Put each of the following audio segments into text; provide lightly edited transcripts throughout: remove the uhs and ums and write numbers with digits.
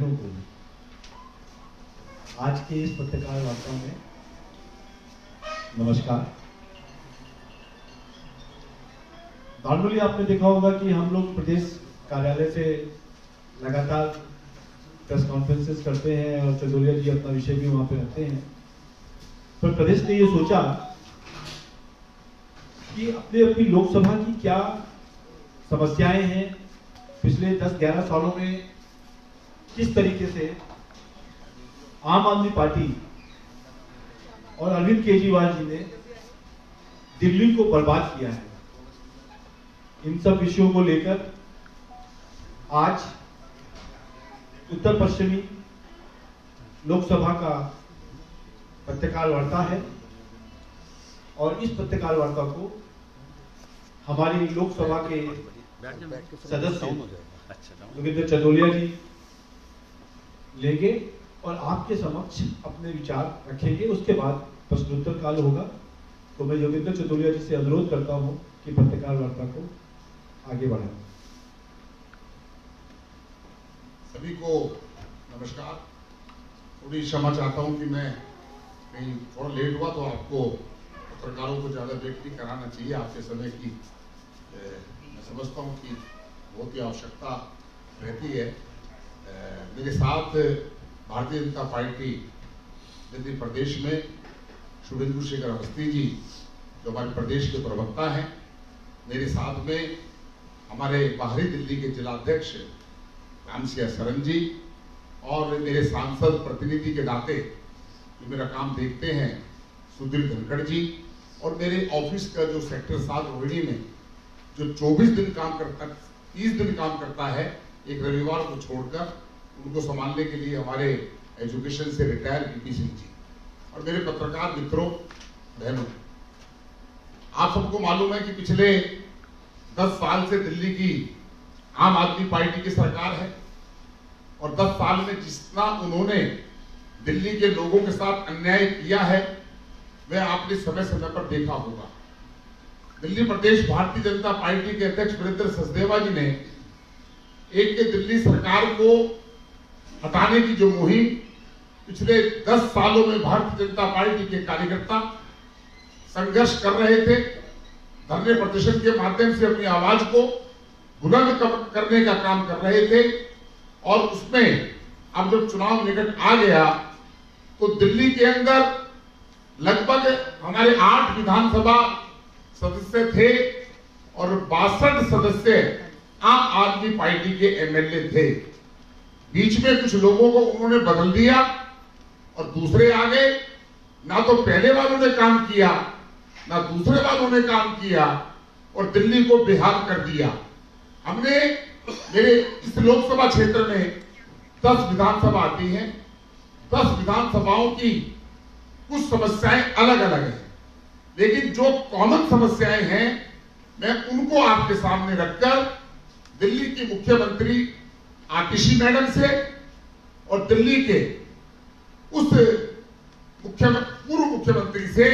बहनों को आज के इस पत्रकार वार्ता में नमस्कार। नॉर्मली आपने देखा होगा कि हम लोग प्रदेश कार्यालय से लगातार प्रेस कॉन्फ्रेंसेस करते हैं और चंदोलिया जी अपना विषय भी वहां पे रखते हैं। पर प्रदेश ने ये सोचा कि अपने अपनी लोकसभा की क्या समस्याएं हैं, पिछले 10-11 सालों में किस तरीके से आम आदमी पार्टी और अरविंद केजरीवाल जी ने दिल्ली को बर्बाद किया है, इन सब विषयों को लेकर आज उत्तर पश्चिमी लोकसभा का पत्रकार वार्ता है। और इस पत्रकार वार्ता को हमारी लोकसभा के सदस्य योगेंद्र चंदोलिया जी लेंगे और आपके समक्ष अपने विचार रखेंगे। उसके बाद प्रश्नोत्तर काल होगा। तो मैं योगेंद्र चंदोलिया जी से अनुरोध करता हूं कि पत्रकार वार्ता को आगे बढ़ाएं। सभी को नमस्कार। थोड़ी क्षमा चाहता हूं कि मैं कहीं थोड़ा लेट हुआ, तो आपको पत्रकारों को ज़्यादा वेट नहीं कराना चाहिए। आपके समय की मैं समझता हूं कि बहुत ही आवश्यकता रहती है। मेरे साथ भारतीय जनता पार्टी यदि प्रदेश में शुभेंदु शेखर अवस्थी जी जो हमारे प्रदेश के प्रवक्ता हैं, मेरे साथ में हमारे बाहरी दिल्ली के जिलाध्यक्ष रामसिया सरन जी और मेरे सांसद प्रतिनिधि के नाते जो मेरा काम देखते हैं सुधीर धनखड़ जी, और मेरे ऑफिस का जो सेक्टर 7 रोहिणी में जो 24 दिन काम करता 30 दिन काम करता है, एक रविवार को छोड़कर, उनको संभालने के लिए हमारे एजुकेशन से रिटायर वीपी सिंह जी और मेरे पत्रकार मित्रों बहनों, आप सबको मालूम है कि पिछले 10 साल से दिल्ली की आम आदमी पार्टी की सरकार है और 10 साल में जितना उन्होंने दिल्ली के लोगों के साथ अन्याय किया है वह आपने समय समय पर देखा होगा। दिल्ली प्रदेश भारतीय जनता पार्टी के अध्यक्ष वीरेंद्र सचदेवा जी ने एक दिल्ली सरकार को हटाने की जो मुहिम पिछले 10 सालों में भारतीय जनता पार्टी के कार्यकर्ता संघर्ष कर रहे थे, धरने प्रदर्शन के माध्यम से अपनी आवाज को बुलंद करने का काम कर रहे थे। और उसमें अब जब चुनाव निकट आ गया तो दिल्ली के अंदर लगभग हमारे 8 विधानसभा सदस्य थे और 62 सदस्य आम आदमी पार्टी के एमएलए थे। बीच में कुछ लोगों को उन्होंने बदल दिया और दूसरे आ गए। ना तो पहले वालों ने काम किया ना दूसरे वालों ने काम किया और दिल्ली को बेहाल कर दिया। हमने मेरे इस लोकसभा क्षेत्र में 10 विधानसभा आती हैं। 10 विधानसभाओं की कुछ समस्याएं अलग अलग हैं, लेकिन जो कॉमन समस्याएं हैं मैं उनको आपके सामने रखकर दिल्ली की मुख्यमंत्री आतिशी मैडम से और दिल्ली के उस पूर्व मुख्यमंत्री से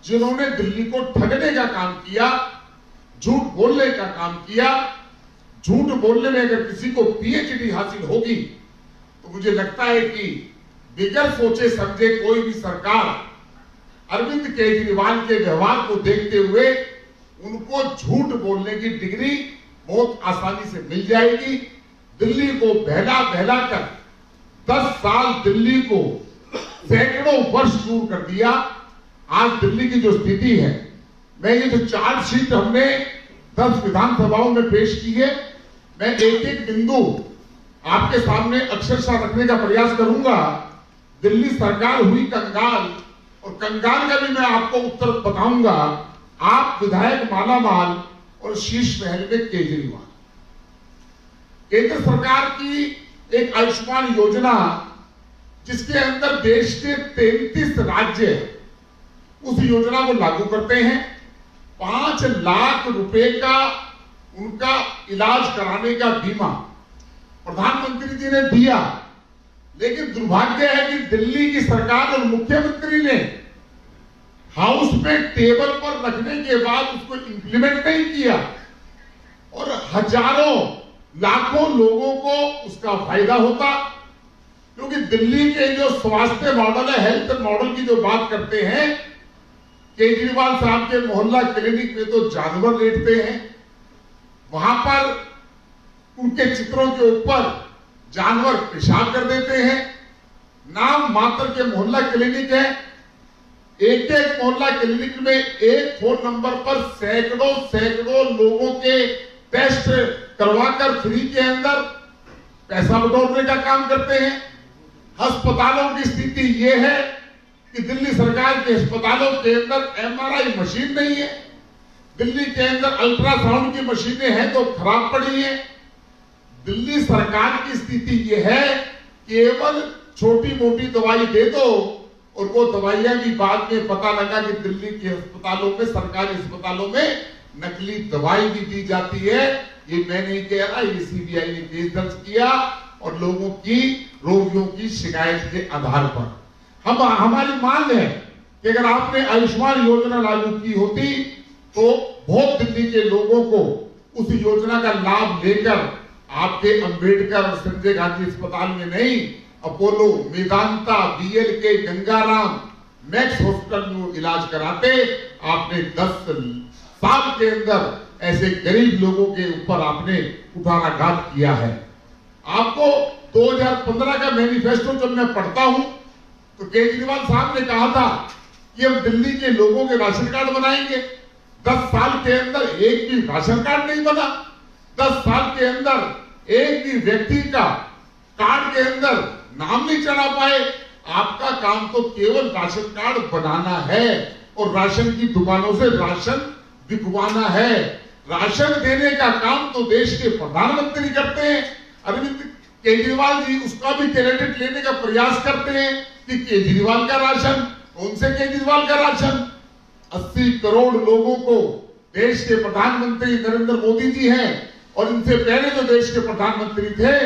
जिन्होंने दिल्ली को ठगने का काम किया, झूठ बोलने का काम किया। झूठ बोलने में अगर किसी को पीएचडी हासिल होगी तो मुझे लगता है कि बिगर सोचे समझे कोई भी सरकार अरविंद केजरीवाल के व्यवहार को देखते हुए उनको झूठ बोलने की डिग्री बहुत आसानी से मिल जाएगी। दिल्ली को बहला बहला कर 10 साल दिल्ली को सैकड़ों वर्ष दूर कर दिया। आज दिल्ली की जो स्थिति है, मैं ये जो चार्जशीट हमने 10 विधानसभाओं में पेश की है, मैं एक एक बिंदु आपके सामने अक्षरशः रखने का प्रयास करूंगा। दिल्ली सरकार हुई कंगाल और कंगाल का भी मैं आपको उत्तर बताऊंगा। आप विधायक मालामाल और शीर्ष महल में केजरीवाल। केंद्र सरकार की एक आयुष्मान योजना जिसके अंदर देश के 33 राज्य उस योजना को लागू करते हैं। 5 लाख रुपए का उनका इलाज कराने का बीमा प्रधानमंत्री जी ने दिया, लेकिन दुर्भाग्य है कि दिल्ली की सरकार और मुख्यमंत्री ने हाउस में टेबल पर रखने के बाद उसको इंप्लीमेंट नहीं किया और हजारों लाखों लोगों को उसका फायदा होता क्योंकि दिल्ली के जो स्वास्थ्य मॉडल है, हेल्थ मॉडल की जो बात करते हैं, केजरीवाल साहब के मोहल्ला क्लिनिक में तो जानवर लेटते हैं, वहां पर उनके चित्रों के ऊपर जानवर पेशाब कर देते हैं। नाम मात्र के मोहल्ला क्लिनिक है। एक एक मोहल्ला क्लिनिक में एक फोन नंबर पर सैकड़ों लोगों के टेस्ट करवाकर फ्री के अंदर पैसा बटोरने का काम करते हैं। अस्पतालों की स्थिति यह है कि दिल्ली सरकार के अस्पतालों के अंदर एमआरआई मशीन नहीं है। दिल्ली के अंदर अल्ट्रासाउंड की मशीनें हैं तो खराब पड़ी हैं। दिल्ली सरकार की स्थिति यह है, केवल छोटी मोटी दवाई दे दो और वो दवाइयां भी बाद में पता लगा कि दिल्ली के अस्पतालों में, सरकारी अस्पतालों में नकली दवाई भी दी जाती है। ये मैं नहीं कह रहा, ये सीबीआई ने केस दर्ज किया और लोगों की, रोगियों की शिकायत के आधार पर हमारी मांग है कि अगर आपने आयुष्मान योजना लागू की होती तो बहुत दिल्ली के लोगों को उस योजना का लाभ लेकर आपके अंबेडकर और संजय गांधी अस्पताल में नहीं, Apollo, Medanta, BLK, Gangaram, max hospital में इलाज कराते। आपने 10 साल के अंदर ऐसे गरीब लोगों के ऊपर आपने कुठाराघात किया है। आपको 2015 का मैनिफेस्टो जब मैं पढ़ता हूं तो केजरीवाल साहब ने कहा था कि हम दिल्ली के लोगों के राशन कार्ड बनाएंगे। 10 साल के अंदर एक भी राशन कार्ड नहीं बना। 10 साल के अंदर एक भी व्यक्ति का कार्ड के अंदर नाम नहीं चढ़ा पाए। आपका काम तो केवल राशन कार्ड बनाना है और राशन की दुकानों से राशन बिकवाना है। राशन देने का काम तो देश के प्रधानमंत्री करते हैं। अरविंद केजरीवाल जी उसका भी क्रेडिट लेने का प्रयास करते हैं कि केजरीवाल का राशन, कौन से केजरीवाल का राशन? 80 करोड़ लोगों को देश के प्रधानमंत्री नरेंद्र मोदी जी हैं और इनसे पहले जो देश के प्रधानमंत्री थे,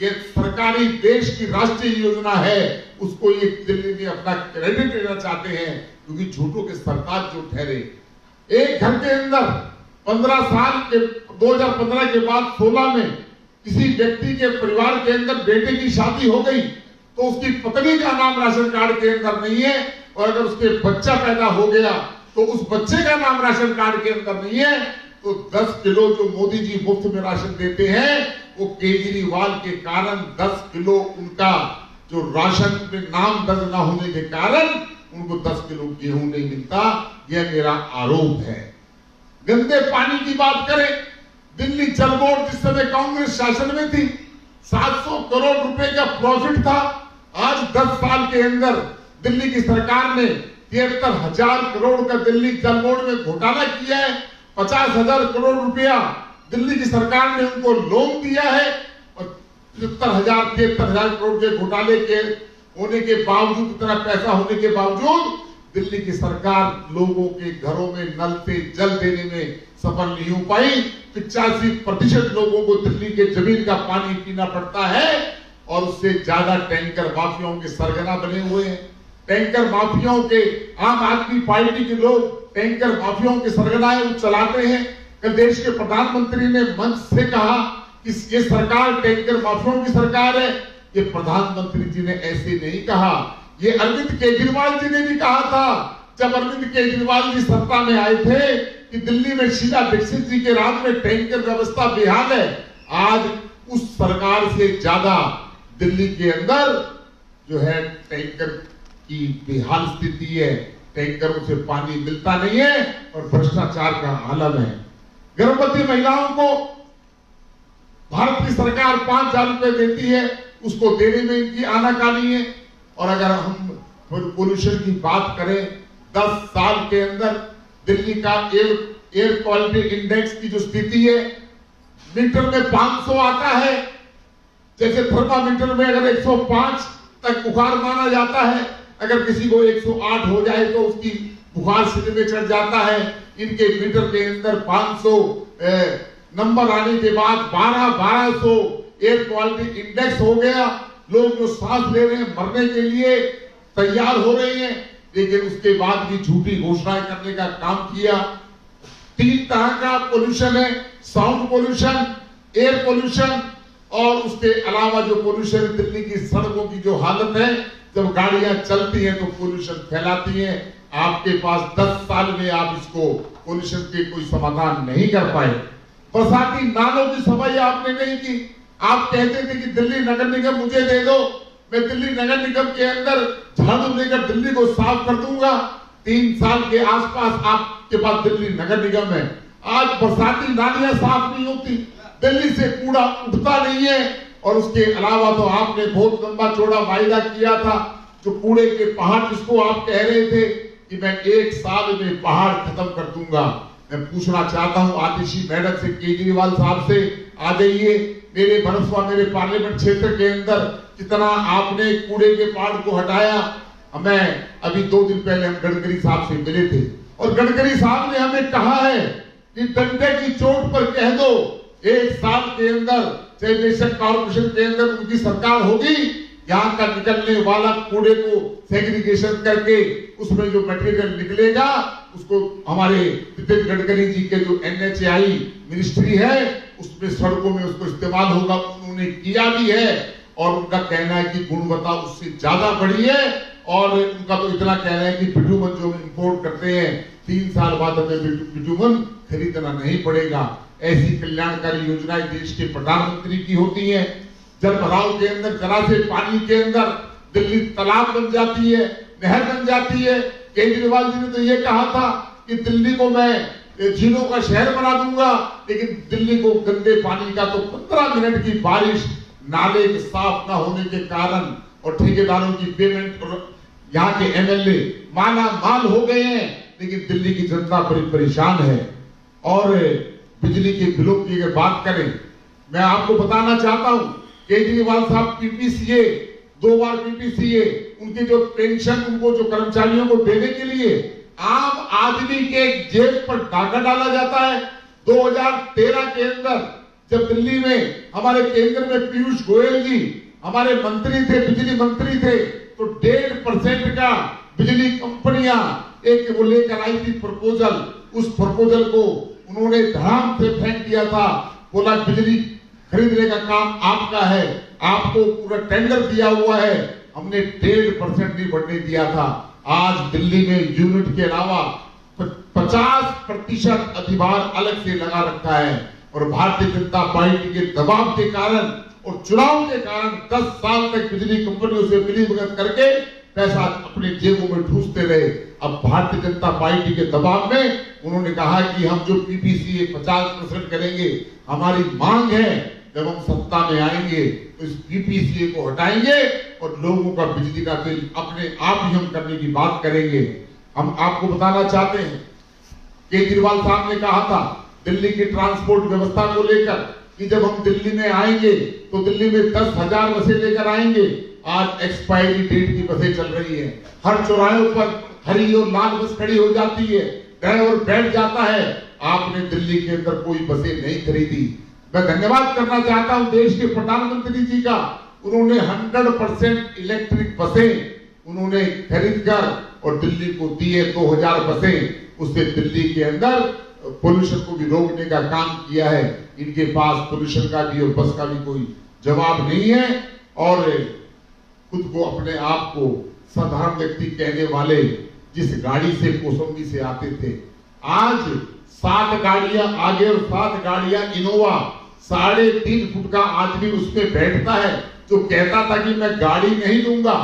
ये सरकारी देश की राष्ट्रीय योजना है, उसको ये दिल्ली में अपना क्रेडिट लेना चाहते हैं क्योंकि झूठों के सरताज जो ठहरे। एक घर के अंदर 15 साल के 2015 के बाद 16 में किसी व्यक्ति के परिवार के अंदर बेटे की शादी हो गई तो उसकी पत्नी का नाम राशन कार्ड के अंदर नहीं है और अगर उसके बच्चा पैदा हो गया तो उस बच्चे का नाम राशन कार्ड के अंदर नहीं है। तो 10 किलो जो मोदी जी मुफ्त में राशन देते हैं वो केजरीवाल के कारण 10 किलो उनका जो राशन में नाम दर्ज न होने के कारण उनको 10 किलो गेहूं नहीं मिलता। यह मेरा आरोप है। गंदे पानी की बात करें, दिल्ली जल बोर्ड जिस समय कांग्रेस शासन में थी 700 करोड़ रुपए का प्रॉफिट था। आज 10 साल के अंदर दिल्ली की सरकार ने 73,000 करोड़ का दिल्ली जल बोर्ड में घोटाला किया है। 50,000 करोड़ रुपया दिल्ली की सरकार ने उनको लोन दिया है और 73,000 करोड़ के घोटाले के होने के बावजूद, इतना पैसा होने के बावजूद दिल्ली की सरकार लोगों के घरों में नल से जल देने में सफल नहीं हो पाई। 85% लोगों को दिल्ली के जमीन का पानी पीना पड़ता है और उससे ज्यादा टैंकर माफियाओं के सरगना बने हुए हैं। टैंकर माफियाओं के, आम आदमी पार्टी के लोग टैंकर माफियाओं के सरगनाएं चलाते हैं। कल देश के प्रधानमंत्री ने मंच से कहा कि ये सरकार टैंकर माफियाओं की सरकार है। ये प्रधानमंत्री जी ने ऐसे नहीं कहा, ये अरविंद केजरीवाल जी ने भी कहा था जब अरविंद केजरीवाल जी सत्ता में आए थे कि दिल्ली में शीला दीक्षित जी के राज में टैंकर व्यवस्था बेहाल है। आज उस सरकार से ज्यादा दिल्ली के अंदर जो है टैंकर की बेहाल स्थिति है। टैंकरों से पानी मिलता नहीं है और भ्रष्टाचार का आलम है। गर्भवती महिलाओं को भारत की सरकार 5,000 रुपए देती है, उसको देने में इनकी आनाकानी है। और अगर हम पोल्यूशन की बात करें, 10 साल के अंदर दिल्ली का एयर क्वालिटी इंडेक्स की जो स्थिति है, मीटर में 500 आता है। जैसे थर्मामीटर में अगर 105 तक बुखार माना जाता है, अगर किसी को 108 हो जाए तो उसकी बुखार सिरे में चढ़ जाता है। इनके मीटर के अंदर 500 नंबर आने के बाद 1200 एयर क्वालिटी इंडेक्स हो गया। लोग जो सांस ले रहे हैं, मरने के लिए तैयार हो रहे हैं, लेकिन उसके बाद भी झूठी घोषणाएं करने का काम किया। 3 तरह का पोल्यूशन है, साउंड पोल्यूशन, एयर पोल्यूशन और उसके अलावा जो पोल्यूशन दिल्ली की सड़कों की जो हालत है, जब गाड़ियां चलती हैं तो पोल्यूशन फैलाती हैं। आपके पास 10 साल में आप इसको पोल्यूशन के कोई समाधान नहीं कर पाए। बरसाती नालों की सफाई आपने नहीं की। आप कहते थे कि दिल्ली नगर निगम मुझे दे दो, मैं दिल्ली नगर निगम के अंदर झाड़ू लेकर दिल्ली को साफ कर दूंगा। 3 साल के आसपास आपके पास दिल्ली नगर निगम है, आज बरसाती नालियां साफ नहीं होती, दिल्ली से कूड़ा उठता नहीं है। और उसके अलावा तो आपने बहुत लंबा चौड़ा वायदा किया था, जो कूड़े के पहाड़ जिसको आप कह रहे थे कि मैं 1 साल में पहाड़ खत्म कर दूंगा। मैं पूछना चाहता हूं आतिशी मैडम से, केजरीवाल साहब से, आ जाइए मेरे भरसवा, मेरे पार्लियामेंट क्षेत्र के अंदर कितना आपने कूड़े के पहाड़ को हटाया। मैं अभी 2 दिन पहले हम गडकरी साहब से मिले थे और गडकरी साहब ने हमें कहा है कि डंडे की चोट पर कह दो 1 साल के अंदर चाहे बेशक कॉर्पोरेशन के अंदर उनकी सरकार होगी, यहाँ का निकलने वाला कूड़े को सेग्रीगेशन करके उसमें जो मटेरियल निकलेगा उसको हमारे नितिन गडकरी जी के जो NHAI मिनिस्ट्री है उसमें सड़कों में उसको इस्तेमाल होगा। उन्होंने किया भी है और उनका कहना है कि गुणवत्ता उससे ज्यादा बढ़ी है। और उनका तो इतना कहना है कि बिटुमन जो इंपोर्ट करते हैं 3 साल बाद हमें बिटुमन खरीदना नहीं पड़ेगा। ऐसी कल्याणकारी योजनाएं देश के प्रधानमंत्री की होती हैं। जल भराव के अंदर जरा से पानी के अंदर दिल्ली तालाब बन जाती है, नहर बन जाती है। केजरीवाल जी ने तो ये कहा था कि दिल्ली को मैं झीलों का शहर बना दूंगा, लेकिन दिल्ली को गंदे पानी का तो 15 मिनट की बारिश नाले साफ न होने के कारण और ठेकेदारों की पेमेंट और यहाँ के MLA माला माल हो गए हैं। लेकिन दिल्ली की जनता बड़ी परेशान है। और बिजली के बिलों की अगर बात करें, मैं आपको बताना चाहता हूं केजरीवाल साहब PPCA 2 बार PPCA उनके जो पेंशन उनको जो कर्मचारियों को देने के लिए आम आदमी के जेब पर डाका डाला जाता है। 2013 के अंदर जब दिल्ली में हमारे केंद्र में पीयूष गोयल जी हमारे मंत्री थे, बिजली मंत्री थे, तो 1.5% का बिजली कंपनियां एक वो लेकर आई थी प्रपोजल। उस प्रपोजल को उन्होंने धड़ाम से फेंक दिया था, बोला बिजली खरीदने का काम आपका है, आपको पूरा टेंडर दिया हुआ है। हमने 1.5% नहीं बढ़ने दिया था। आज दिल्ली में यूनिट के अलावा 50% अधिभार अलग से लगा रखा है। और भारतीय जनता पार्टी के दबाव के कारण और चुनाव के कारण 10 साल तक बिजली कंपनियों से मिलीभगत करके पैसा अपने जेबों में ठूसते रहे। अब भारतीय जनता पार्टी के दबाव में उन्होंने कहा कि हम जो PPCA 50% करेंगे, हमारी मांग है जब हम सत्ता में आएंगे तो इस PPCA को हटाएंगे और लोगों का बिजली का बिल अपने आप ही हम करने की बात करेंगे। हम आपको बताना चाहते हैं, केजरीवाल साहब ने कहा था दिल्ली की ट्रांसपोर्ट व्यवस्था को लेकर कि जब हम दिल्ली में आएंगे तो दिल्ली में 10,000 बसें लेकर आएंगे। आज एक्सपायरी डेट की बसें चल रही है, हर चौराहों पर हरी और लाल बस खड़ी हो जाती है, ड्राइवर बैठ जाता है। आपने दिल्ली के अंदर कोई बसें नहीं खरीदी। मैं धन्यवाद करना चाहता हूं देश के प्रधानमंत्री जी का, उन्होंने 100% इलेक्ट्रिक बसें उन्होंने खरीद कर और दिल्ली को दिए 2000 बसें। उससे दिल्ली के अंदर पोल्यूशन को भी रोकने का काम किया है। इनके पास पोल्यूशन का भी और बस का भी कोई जवाब नहीं है। और खुद को अपने आप को साधारण व्यक्ति कहने वाले जिस गाड़ी से कौशाम्बी से आते थे, आज 7 गाड़ियां आगे और 7 गाड़ियां इनोवा, 3.5 फुट का आदमी उसमें बैठता है, जो कहता था कि मैं गाड़ी नहीं लूंगा,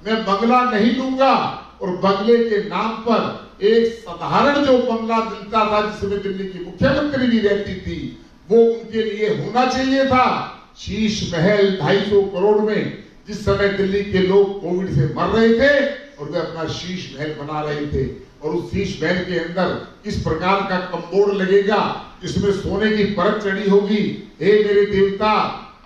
मैं बंगला नहीं लूंगा। और बंगले के नाम पर एक साधारण जो बंगला मिलता था जिसमें दिल्ली की मुख्यमंत्री भी रहती थी, वो उनके लिए होना चाहिए था। शीश महल 250 करोड़ में जिस समय दिल्ली के लोग कोविड से मर रहे थे और वे अपना शीश महल बना रहे थे, और उस शीश महल के अंदर किस प्रकार का कम्बोर्ड लगेगा, इसमें सोने की परत चढ़ी होगी। हे मेरे देवता,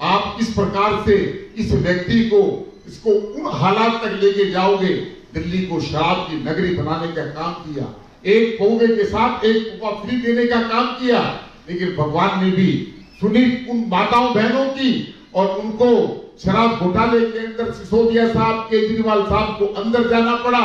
आप किस प्रकार से इस व्यक्ति को इसको उन हालात तक लेके जाओगे। दिल्ली को शराब की नगरी बनाने का काम किया, एक पौवे के साथ एक कुपा फ्री देने का काम किया, लेकिन भगवान ने भी सुनी उन माताओं बहनों की और उनको शराब घोटाले के अंदर सिसोदिया साहब, केजरीवाल साहब को अंदर जाना पड़ा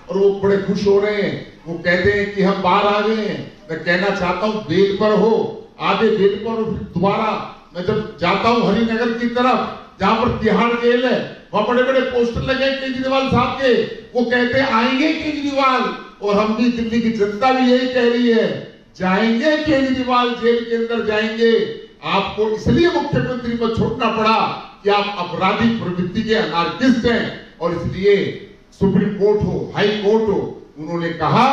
और वो बड़े खुश हो रहे हैं। वो कहते हैं कि हम बाहर आ गए हैं। मैं कहना चाहता हूं बेल पर हो, आधे बेल पर हो, फिर दोबारा मैं जब जाता हूं हरिनगर की तरफ, जहां पर तिहाड़ जेल है, वहां बड़े बड़े पोस्टर लगे केजरीवाल साहब के, वो कहते आएंगे केजरीवाल, और हम भी, दिल्ली की जनता भी यही कह रही है, जाएंगे केजरीवाल, जेल के अंदर जाएंगे। आपको इसलिए मुख्यमंत्री को छोड़ना पड़ा कि आप आपराधिक प्रवृत्ति के अनार्किस्ट हैं, और इसलिए सुप्रीम कोर्ट हो, हाई कोर्ट हो, उन्होंने कहा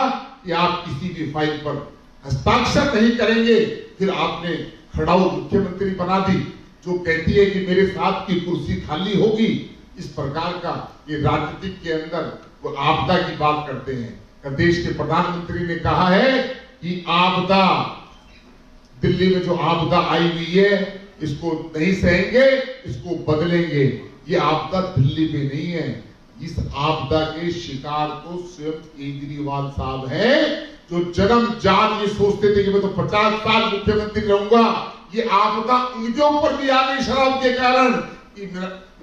कि आप किसी भी फाइल पर हस्ताक्षर नहीं करेंगे। फिर आपने खड़ाऊ मुख्यमंत्री बना दी, जो कहती है कि मेरे साथ की कुर्सी खाली होगी। इस प्रकार का ये राजनीतिक के अंदर वो आपदा की बात करते हैं। देश के प्रधानमंत्री ने कहा है कि आपदा, दिल्ली में जो आपदा आई हुई है, इसको नहीं सहेंगे, इसको बदलेंगे। ये आपदा दिल्ली में नहीं है, इस आपदा के शिकार तो स्वयं केजरीवाल साहब हैं, जो जन्मजात ये सोचते थे कि मैं तो 50 साल मुख्यमंत्री रहूंगा। ये आपदा उनके ऊपर भी आ गई शराब के कारण, कि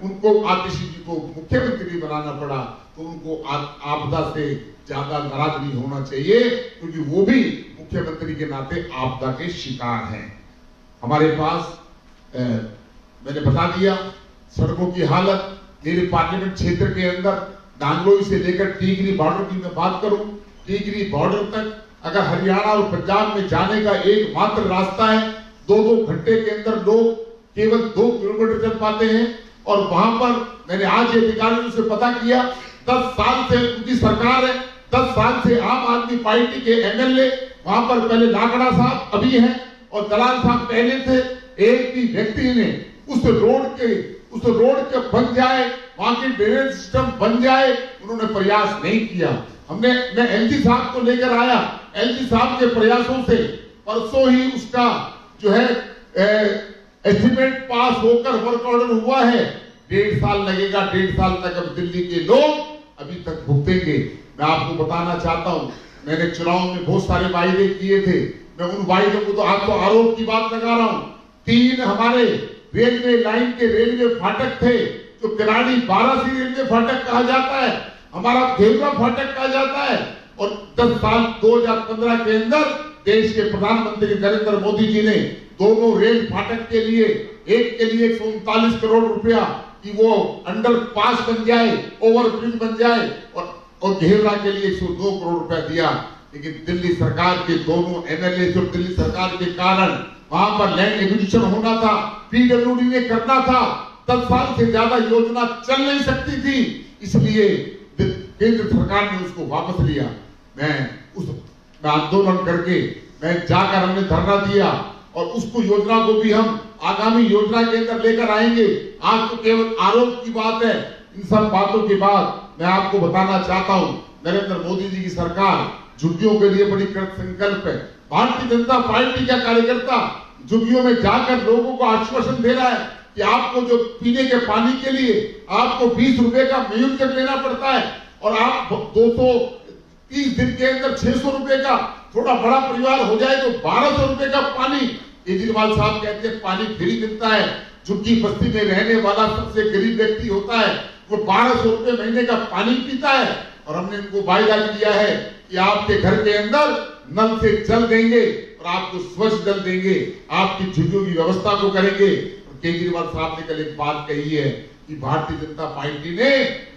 उनको आतिशी जी को मुख्यमंत्री बनाना पड़ा। तो उनको आपदा से ज्यादा नाराज नहीं होना चाहिए, क्योंकि वो भी मुख्यमंत्री के नाते आपदा के शिकार हैं। हमारे पास मैंने बता दिया सड़कों की हालत। मेरे पार्लियामेंट क्षेत्र के अंदर नांगलोई से लेकर टीकरी बॉर्डर की मैं बात करूं, टीकरी बॉर्डर तक अगर हरियाणा और पंजाब में जाने का एकमात्र रास्ता है, 2-2 घंटे के अंदर लोग केवल 2 किलोमीटर चल पाते हैं। और वहां पर मैंने आज अधिकारियों से पता किया, 10 साल से उनकी सरकार है, 10 साल से आम आदमी पार्टी के एमएलए वहां पर, पहले लाकड़ा साहब अभी हैं और दलाल साहब पहले थे, एक भी व्यक्ति ने उस रोड के बन जाए, वहां के ड्रेनेज सिस्टम बन जाए, उन्होंने प्रयास नहीं किया। मैं एलजी साहब को लेकर आया, एलजी साहब के प्रयासों से परसों ही उसका जो है एस्टिमेट पास होकर वर्क ऑर्डर हुआ है। 1.5 साल लगेगा, 1.5 साल तक अब दिल्ली के लोग अभी तक भुगतेंगे। मैं आपको बताना चाहता हूं, मैंने चुनाव में बहुत सारे वायदे किए थे, मैं उन वायदों को तो आपको आरोप की बात लगा रहा हूं। 3 हमारे रेलवे लाइन के रेलवे फाटक थे, जो किराड़ी 12 सी रेलवे फाटक कहा जाता है, हमारा घेवरा फाटक कहा जाता है। और 10 साल 2015 के अंदर देश के प्रधानमंत्री नरेंद्र मोदी जी ने दोनों रेल फाटक के लिए, एक के लिए 139 करोड़ रुपया कि वो अंडर पास बन जाए, ओवर ब्रिज बन जाए, और घेवरा के लिए 102 करोड़ रुपया दिया। लेकिन दिल्ली सरकार के दोनों एमएलए, जो दिल्ली सरकार के कारण वहां पर लैंड एक्विजिशन होना था, पीडब्ल्यूडी ने करना था, 10 साल से ज्यादा योजना चल नहीं सकती थी, इसलिए केंद्र सरकार ने उसको वापस लिया। मैं आंदोलन करके मैं जाकर हमने धरना दिया, और उसको योजना को भी हम आगामी योजना के अंदर लेकर आएंगे। आज तो केवल आरोप की बात है। इन सब बातों के बाद मैं आपको बताना चाहता हूं, नरेंद्र मोदी जी की सरकार झुग्गियों के लिए बड़ी कृत संकल्प है। भारतीय जनता पार्टी का कार्यकर्ता झुग्गियों में जाकर लोगों को आश्वासन दे रहा है कि आपको जो पीने के पानी के लिए आपको 20 रुपए का मेयूर चेक लेना पड़ता है, और आप 230 दिन के अंदर 600 रुपए का, थोड़ा बड़ा परिवार हो जाए तो 1200 रुपए का पानी। केजरीवाल साहब कहते हैं पानी फ्री मिलता है। झुग्गी बस्ती में रहने वाला सबसे गरीब व्यक्ति होता है, वो 1200 रुपए महीने का पानी पीता है। और हमने इनको वायदा किया है कि आपके घर के अंदर नल से जल देंगे और आपको स्वच्छ जल देंगे, आपकी झुग्गियों की व्यवस्था को करेंगे। और केजरीवाल साहब ने कल एक बात कही है कि भारतीय जनता पार्टी ने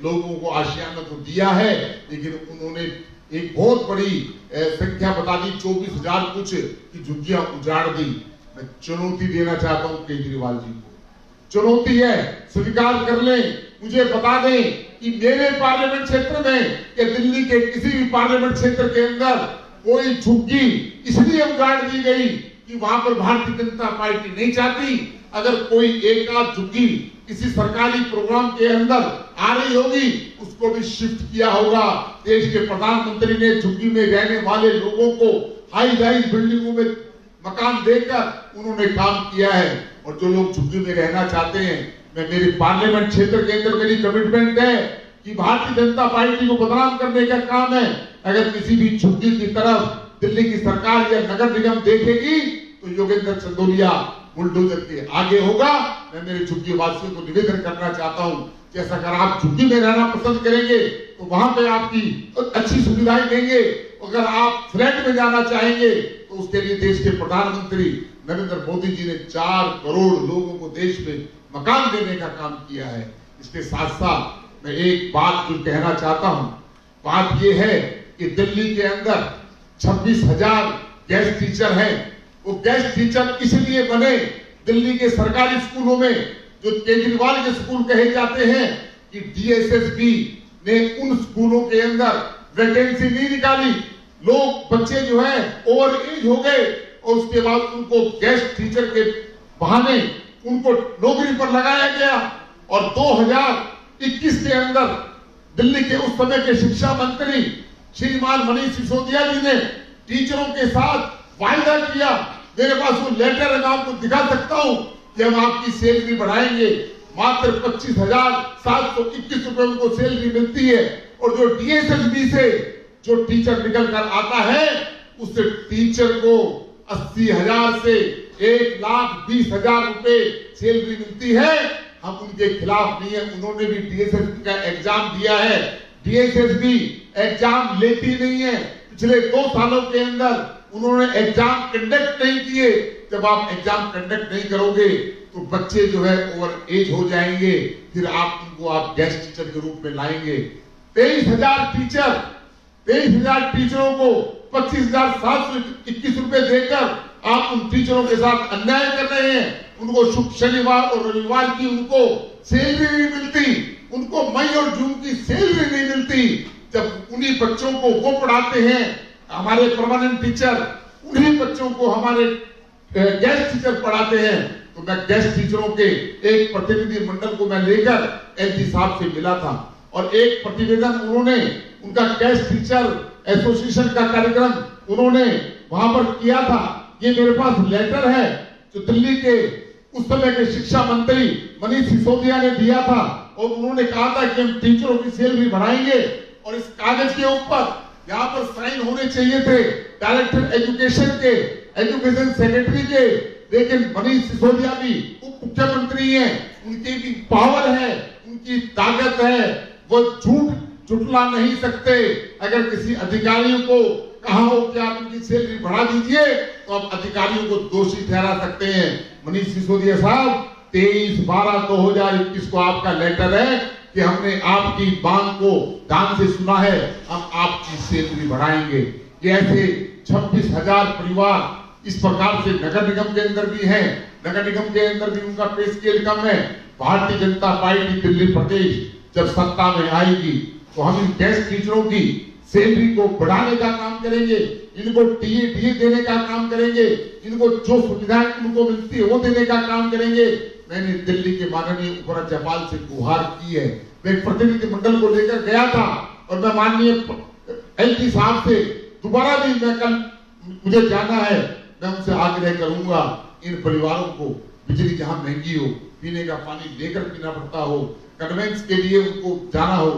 लोगों को आशियाना तो दिया है, लेकिन उन्होंने एक बहुत बड़ी संख्या बता दी, 24,000 कुछ की झुग्गियां उजाड़ दी। मैं चुनौती देना चाहता हूं केजरीवाल जी को, चुनौती है, स्वीकार कर लें, मुझे बता दें कि मेरे पार्लियामेंट क्षेत्र में या दिल्ली के किसी भी पार्लियामेंट क्षेत्र के अंदर कोई झुग्गी इसलिए उजाड़ दी गई कि वहां पर भारतीय जनता पार्टी नहीं चाहती। अगर कोई एक आध झुग्गी किसी सरकारी प्रोग्राम के अंदर आ रही होगी, उसको भी शिफ्ट किया होगा। देश के प्रधानमंत्री ने झुग्गी में रहने वाले लोगों को हाई राइज बिल्डिंगों में मकान देकर उन्होंने काम किया है। और जो लोग झुग्गी में रहना चाहते हैं, मैं मेरे पार्लियामेंट क्षेत्र के अंदर मेरी कमिटमेंट है कि भारतीय जनता पार्टी को बदनाम करने का काम है। अगर किसी भी झुग्गी की तरफ दिल्ली की सरकार या नगर निगम देखेगी तो योगेंद्र चंदोलिया बुलडोजर के आगे होगा। मैं मेरे झुग्गी वासियों को निवेदन करना चाहता हूं कि अगर आप झुग्गी में रहना पसंद करेंगे तो वहां पे आपकी अच्छी सुविधाएं देंगे। अगर आप फ्लैट में जाना चाहेंगे तो उसके लिए देश के प्रधानमंत्री नरेंद्र मोदी जी ने 4 करोड़ लोगों को देश में मकान देने का काम किया है। इसके साथ साथ मैं एक बात जो कहना चाहता हूं, बात यह है कि दिल्ली के अंदर 26,000 गेस्ट टीचर हैं। वो गेस्ट टीचर इसलिए बने, दिल्ली के सरकारी स्कूलों में जो केजरीवाल के स्कूल कहे जाते हैं कि DSSB ने उन स्कूलों के अंदर वैकेंसी नहीं निकाली, लोग बच्चे जो है ओवर एज हो गए और उसके बाद उनको गेस्ट टीचर के बहाने उनको नौकरी पर लगाया गया। और 2021 के अंदर दिल्ली के उस समय के शिक्षा मंत्री श्रीमान मनीष सिसोदिया जी ने टीचरों के साथ वायदा किया, मेरे पास वो लेटर है, मैं आपको दिखा सकता हूं कि हम आपकी सैलरी बढ़ाएंगे। मात्र 25,721 रुपए उनको सैलरी मिलती है और जो DSSB से जो टीचर निकल कर आता है उससे टीचर को 80,000 से 1,20,000 रुपए सैलरी मिलती है। हम उनके खिलाफ नहीं है, उन्होंने भी DSSB का एग्जाम दिया है। DSSB एग्जाम लेती नहीं है, पिछले 2 सालों के अंदर उन्होंने एग्जाम कंडक्ट नहीं किए। जब आप एग्जाम कंडक्ट नहीं करोगे तो बच्चे जो है ओवर एज हो जाएंगे, फिर आप उनको गेस्ट टीचर के रूप में लाएंगे। 23,000 टीचरों को 25,721 रुपए देकर आप उन टीचरों के साथ अन्याय कर रहे हैं। उनको शनिवार और रविवार की उनको सैलरी नहीं मिलती, उनको मई और जून की सैलरी नहीं मिलती। जब उन्हीं बच्चों को वो पढ़ाते हैं हमारे परमानेंट टीचर, उन्हीं बच्चों को हमारे गेस्ट टीचर पढ़ाते हैं। तो मैं गेस्ट टीचरों के एक प्रतिनिधि मंडल को मैं लेकर LG साहब से मिला था और एक प्रतिवेदन उन्होंने उनका गेस्ट टीचर एसोसिएशन का कार्यक्रम उन्होंने वहां पर किया था। ये मेरे पास लेटर है जो दिल्ली के उस समय के शिक्षा मंत्री मनीष सिसोदिया ने दिया था और उन्होंने कहा था कि हम टीचरों की सैलरी बढ़ाएंगे। और इस कागज के ऊपर यहाँ पर साइन होने चाहिए थे डायरेक्टर एजुकेशन के, एजुकेशन सेक्रेटरी के, लेकिन मनीष सिसोदिया भी उप मुख्यमंत्री हैं, उनकी भी पावर है, उनकी ताकत है, वो झूठ झुठला नहीं सकते। अगर किसी अधिकारियों को कहा हो कि आप उनकी सैलरी बढ़ा दीजिए तो आप अधिकारियों को दोषी ठहरा सकते हैं। मनीष सिसोदिया साहब 23/12/2021 को आपका लेटर है कि हमने आपकी मांग को ध्यान से सुना है, हम आपकी सैलरी बढ़ाएंगे। ये ऐसे 26,000 परिवार इस प्रकार से नगर निगम के अंदर भी हैं, नगर निगम के अंदर भी उनका पे स्केल कम है। भारतीय जनता पार्टी दिल्ली प्रदेश जब सत्ता में आएगी तो हम इन गेस्ट टीचरों की सैलरी को बढ़ाने का काम करेंगे, इनको टीए देने का काम करेंगे, इनको जो सुविधाएं उनको मिलती है वो देने का काम करेंगे। मैंने दिल्ली के माननीय उपराज्यपाल से गुहार की है, मैं एक प्रतिनिधि मंडल को लेकर गया था और मैं माननीय LG साहब से दोबारा भी मैं कल मुझे जाना है, मैं उनसे आग्रह करूंगा इन परिवारों को बिजली जहां महंगी हो, पीने का पानी लेकर पीना पड़ता हो, कन्वेंस के लिए उनको जाना हो,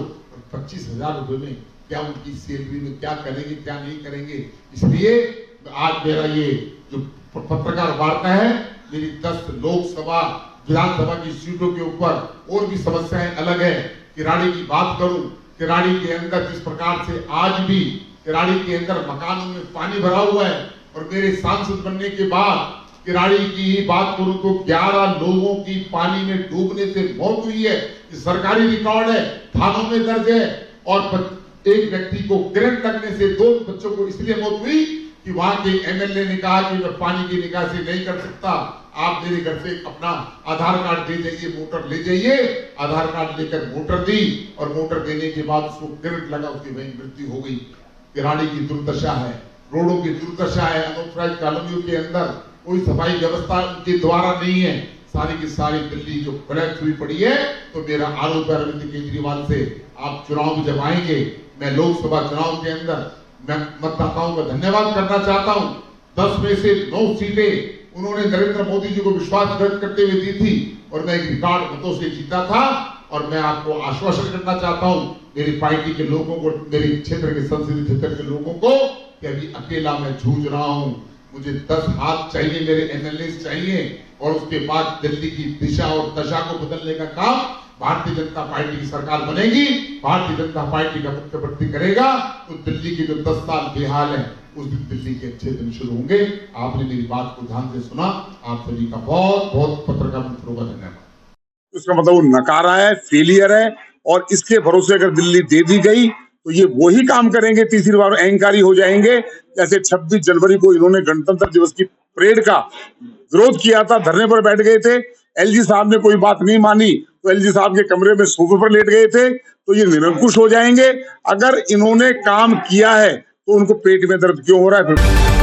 25,000 रुपए में क्या उनकी सैलरी में क्या करेंगे क्या नहीं करेंगे। इसलिए आज मेरा ये जो पत्रकार वार्ता है, मेरी 10 लोकसभा विधानसभा की सीटों के ऊपर और भी समस्याएं अलग है। किराड़ी की बात करूं, किराड़ी के अंदर जिस प्रकार से आज भी किराड़ी के अंदर मकानों में पानी भरा हुआ है और मेरे सांसद बनने के बाद किराड़ी की बात करूं तो 11 लोगों की पानी में डूबने से मौत हुई है। ये सरकारी रिकॉर्ड है, थानों में दर्ज है। और एक व्यक्ति को करंट लगने से 2 बच्चों को इसलिए मौत हुई कि वहां के MLA ने कहा कि मैं पानी की निकासी नहीं कर सकता, आप मेरे घर से अपना आधार कार्ड ले जाइए, मोटर ले जाइए। आधार कार्ड लेकर मोटर दी और मोटर देने के बाद उसको करंट लगा, उसकी वहीं मृत्यु हो गई। किराड़ी की दुर्दशा है, रोडों की दुर्दशा है, अनऑथराइज कॉलोनियों के अंदर कोई सफाई व्यवस्था उनके द्वारा नहीं है। सारी की सारी दिल्ली जो कोलैप्स हुई पड़ी है। तो मेरा आरोप है अरविंद केजरीवाल से, आप चुनाव जब आएंगे, मैं लोकसभा चुनाव के अंदर मैं मतदाताओं का धन्यवाद करना चाहता हूं। 10 में से 9 सीटें उन्होंने नरेंद्र मोदी जी को विश्वास व्यक्त करते हुए दी थी और मैं एक रिकॉर्ड मतों से जीता था। और मैं आपको आश्वासन करना चाहता हूं मेरी पार्टी के लोगों को, मेरे क्षेत्र के संसदीय क्षेत्र के लोगों को, कि अभी अकेला मैं जूझ रहा हूं। मुझे 10 हाथ चाहिए, मेरे MLAs चाहिए और उसके बाद दिल्ली की दिशा और दशा को बदलने का काम भारतीय जनता पार्टी की सरकार बनेगी, भारतीय जनता पार्टी का मुख्यमंत्री करेगा। तो दिल्ली की जो 10 साल बेहाल है, उस दिन दिल्ली के अच्छे दिन शुरू होंगे। आपने मेरी बात को ध्यान से सुना, आप सभी का बहुत बहुत पत्रकार मित्रों का धन्यवाद। उसका मतलब वो नकारा है, फेलियर है, और इसके भरोसे अगर दिल्ली दे दी गई तो ये वही काम करेंगे, तीसरी बार अहंकारी हो जाएंगे। जैसे 26 जनवरी को इन्होंने गणतंत्र दिवस की परेड का विरोध किया था, धरने पर बैठ गए थे, एलजी साहब ने कोई बात नहीं मानी तो एलजी साहब के कमरे में सोफे पर लेट गए थे, तो ये निरंकुश हो जाएंगे। अगर इन्होंने काम किया है तो उनको पेट में दर्द क्यों हो रहा है?